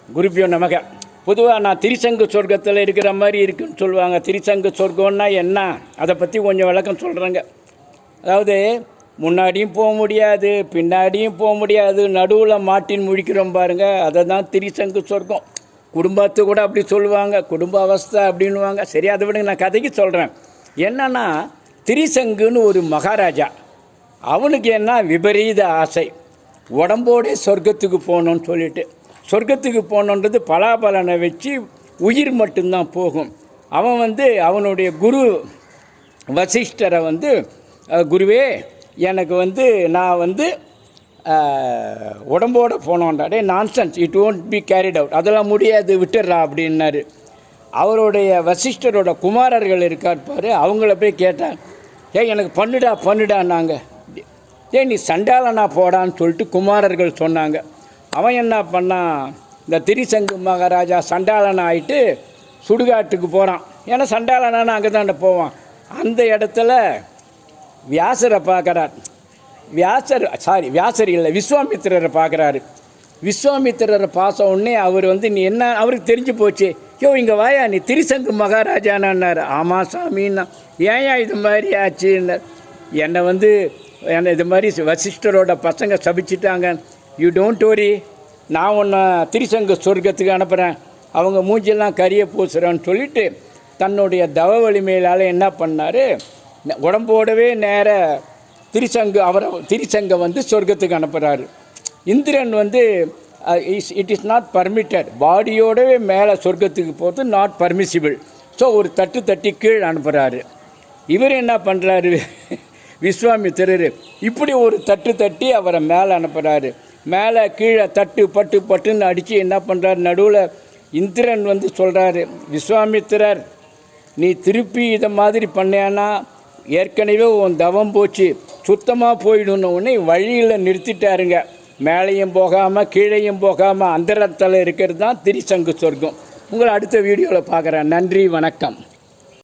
குருப்பியோ நமக. பொதுவாக நான் திரிசங்கு சொர்க்கத்தில் இருக்கிற மாதிரி இருக்குன்னு சொல்லுவாங்க. திரிசங்கு சொர்க்கம்னா என்ன, அதை பற்றி கொஞ்சம் விளக்கம் சொல்கிறேங்க. அதாவது முன்னாடியும் போக முடியாது, பின்னாடியும் போக முடியாது, நடுவில் மாட்டின் முழிக்கிறோம் பாருங்கள், அதை தான் திரிசங்கு சொர்க்கம். குடும்பத்து கூட அப்படி சொல்லுவாங்க, குடும்ப அவஸ்தை அப்படின்வாங்க. சரி, அதை விட நான் கதைக்கு சொல்கிறேன். என்னன்னா, திரிசங்குன்னு ஒரு மகாராஜா, அவனுக்கு என்ன விபரீத ஆசை, உடம்போடே சொர்க்கத்துக்கு போகணுன்னு சொல்லிட்டு. சொர்க்கத்துக்கு போகணுன்றது பலாபலனை வச்சு உயிர் மட்டும்தான் போகும். அவன் அவனுடைய குரு வசிஷ்டரை குருவே, எனக்கு நான் உடம்போடு போனோன்றாடே, nonsense, it won't be carried out, அதெல்லாம் முடியாது, விட்டுடுறா அப்படின்னாரு. அவருடைய வசிஷ்டரோட குமாரர்கள் இருக்கார், அவங்கள போய் கேட்டான், எனக்கு பண்ணுடான்னாங்க. நீ சண்டாளனா போடான்னு சொல்லிட்டு குமாரர்கள் சொன்னாங்க. அவன் என்ன பண்ணான், இந்த திரிசங்கு மகாராஜா சண்டாளனா ஆகிட்டு சுடுகாட்டுக்கு போகிறான். ஏன்னா சண்டாளனான அங்கே தான் போவான். அந்த இடத்துல வியாசரை பார்க்குறார். வியாசர் இல்லை, விஸ்வாமித்திரரை பார்க்குறாரு. விஸ்வாமித்திரரை பார்த்த உடனே அவர் நீ என்ன, அவருக்கு தெரிஞ்சு போச்சு. இங்கே வாயா, நீ திரிசங்கு மகாராஜானார். ஆமாம் சாமின்னா. ஏன் இது மாதிரி ஆச்சுன்னார். என்னை இது மாதிரி வசிஷ்டரோட பசங்க சபிச்சிட்டாங்க. யூ டோன்ட் வரி, நான் உன்னை திரிசங்க சொர்க்கத்துக்கு அனுப்புகிறேன், அவங்க மூஞ்செல்லாம் கரிய பூசுகிறேன்னு சொல்லிவிட்டு தன்னுடைய தவ வலிமையிலால் என்ன பண்ணார், உடம்போடவே நேர திரிசங்க சொர்க்கத்துக்கு அனுப்புகிறாரு. Indran it is not permitted, பாடியோடவே மேலே சொர்க்கத்துக்கு போகிறது நாட் பர்மிசிபிள். ஸோ ஒரு தட்டி கீழ் அனுப்புகிறாரு. இவர் என்ன பண்ணுறாரு, விஸ்வாமித்திரர் இப்படி ஒரு தட்டி அவரை மேலே அனுப்புகிறாரு. மேலே கீழே பட்டுன்னு அடித்து என்ன பண்ணுறாரு, நடுவில் இந்திரன் சொல்கிறாரு, விஸ்வாமித்திரர், நீ திருப்பி இதை மாதிரி பண்ணேன்னா ஏற்கனவே உன் தவம் போச்சு, சுத்தமாக போயிடணுன்னு வழியில் நிறுத்திட்டாருங்க. மேலேயும் போகாமல் கீழேயும் போகாமல் அந்தரத்தில் இருக்கிறது தான் திரிசங்கு சொர்க்கம். உங்களை அடுத்த வீடியோவில் பார்க்குறேன். நன்றி, வணக்கம்.